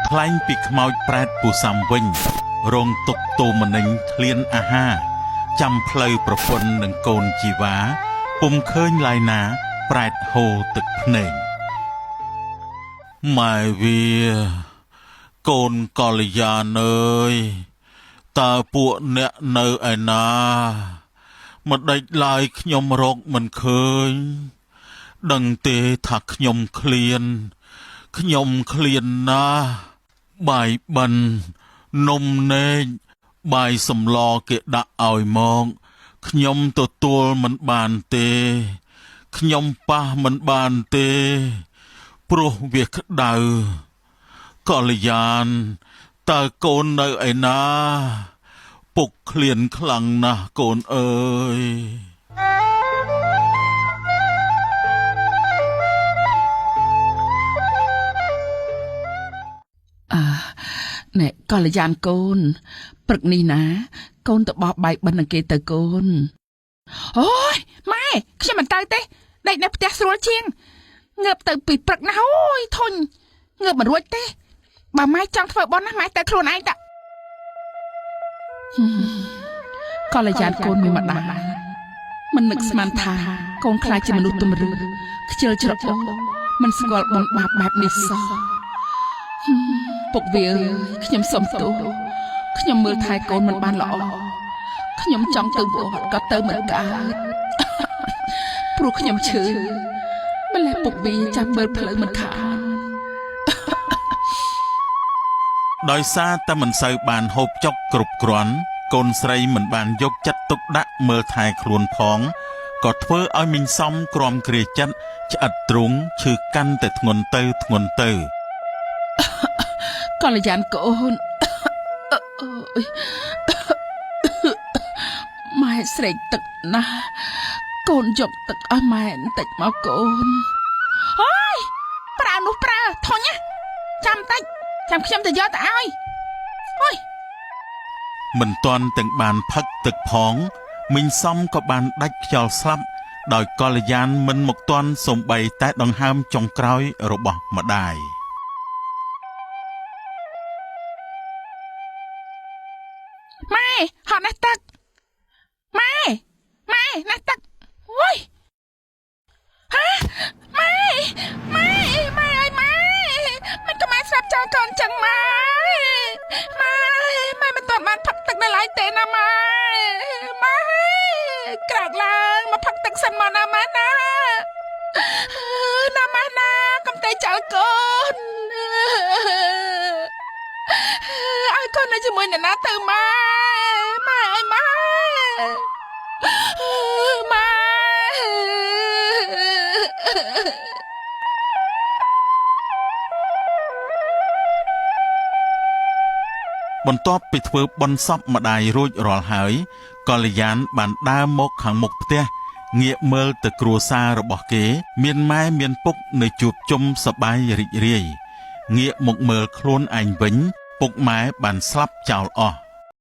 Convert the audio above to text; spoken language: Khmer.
ថ្លែងពីខ្មោចប្រែតពូសាំវិញរងទុកទូមនិញឃ្លានអាហារចាំផ្លូវប្រពន្ធនឹងកូនជីវ៉ាពុំឃើញឡើយណាប្រែតហូរទឹកភ្នែកម៉ែវាកូនកល្យាណអើយតើពួកអ្នកនៅឯណាមិនដេចឡើយខ្ញុំរកមិនឃើញដឹងទេថាខ្ញុំឃ្លានណាបាយបិណ្ឌនំនែកបាយសម្លគេដាក់ឲ្យមកខ្ញុំទទួលមិនបានទេខ្ញុំប៉ះមិនបានទេព្រោះវាក្តៅកល្យាណតើកូននៅឯណាពុកឃ្លានខ្លាំងណាស់កូនអើយណែកល្យាណកូនព្រឹកនេះណាកូនទៅបោះបាយបិណ្ឌនឹងគេទៅកូនអូយម៉ែខ្ញុំមិនទៅទេដេកនៅផ្ទះស្រួលជាងងើបទៅពីព្រឹកណាអូយធុញងើបមិនរួចទេបើម៉ែចង់ធ្វើបុណ្យណាម៉ែទៅខ្លួនឯងតាកល្យាណកូនមានម្ដាយមិននឹកស្មានថាកូនខ្លាចជាមនុស្សទំរឿខ្ជិលច្រអូសមិនស្គាល់បុណ្យបាបបែបនេះសោះពុកវាខ្ញុំសុំទោសខ្ញុំមើលថែកូនមិនបានល្អខ្ញុំចង់ទៅវត្តក៏ទៅមិនកើតព្រោះខ្ញុំឈឺម្លេះពុកវាចាំមើលផ្លូវមិនខានដោយសារតែមិនសូវបានហូបចុកគ្រប់គ្រាន់កូនស្រីមិនបានយកចិត្តទុកដាក់មើលថែខ្លួនផងក៏ធ្វើឲ្យមីងសំក្រំគ្រាចិត្តឆ្អិតទ្រូងឈឺកាន់តែធ្ងន់ទៅកល្យាណកូនម៉ែស្រេកទឹកណាស់កូនយកទឹកឲ្យម៉ែបន្តិចមកកូនអូយប្រើនោះប្រើធុញណាចាំតិចចាំខ្ញុំទៅយកទៅឲ្យអូយមិនទាន់ទាំងបានផឹកទឹកផងមីងសំក៏បានដាច់ខ្យល់ស្លាប់ដោយកល្យាណមិនមកទាន់សំបីតែដង្ហើមចុងក្រោយរបស់ម្ដាយម៉ែហត់ណាស់ទឹកម៉ែណាស់ទឹកអូយហាម៉ែអើយម៉ែមិនក៏ម៉ែស្រាប់ចោលកូនចឹងម៉ែមិនទាន់បានផឹកទឹកនៅឡើយទេណាម៉ែក្រោកឡើងមកផឹកទឹកសិនមកណាម៉ែណាម៉ែណាកុំតែចោលកូនឲ្យកូននៅជាមួយអ្នកណាទៅម៉ែអើយម៉ែបន្ទាប់ពីធ្វើបុណ្យសពម្ដាយរួចរាល់ហើយកល្យាណបានដើរមកខាងមុខផ្ទះងាកមើលទៅគ្រួសាររបស់គេមានម៉ែមានពុកនៅជួបជុំសប្បាយរីករាយងាកមកមើលខ្លួនឯងវិញពុកម៉ែបានស្លាប់ចោលអស់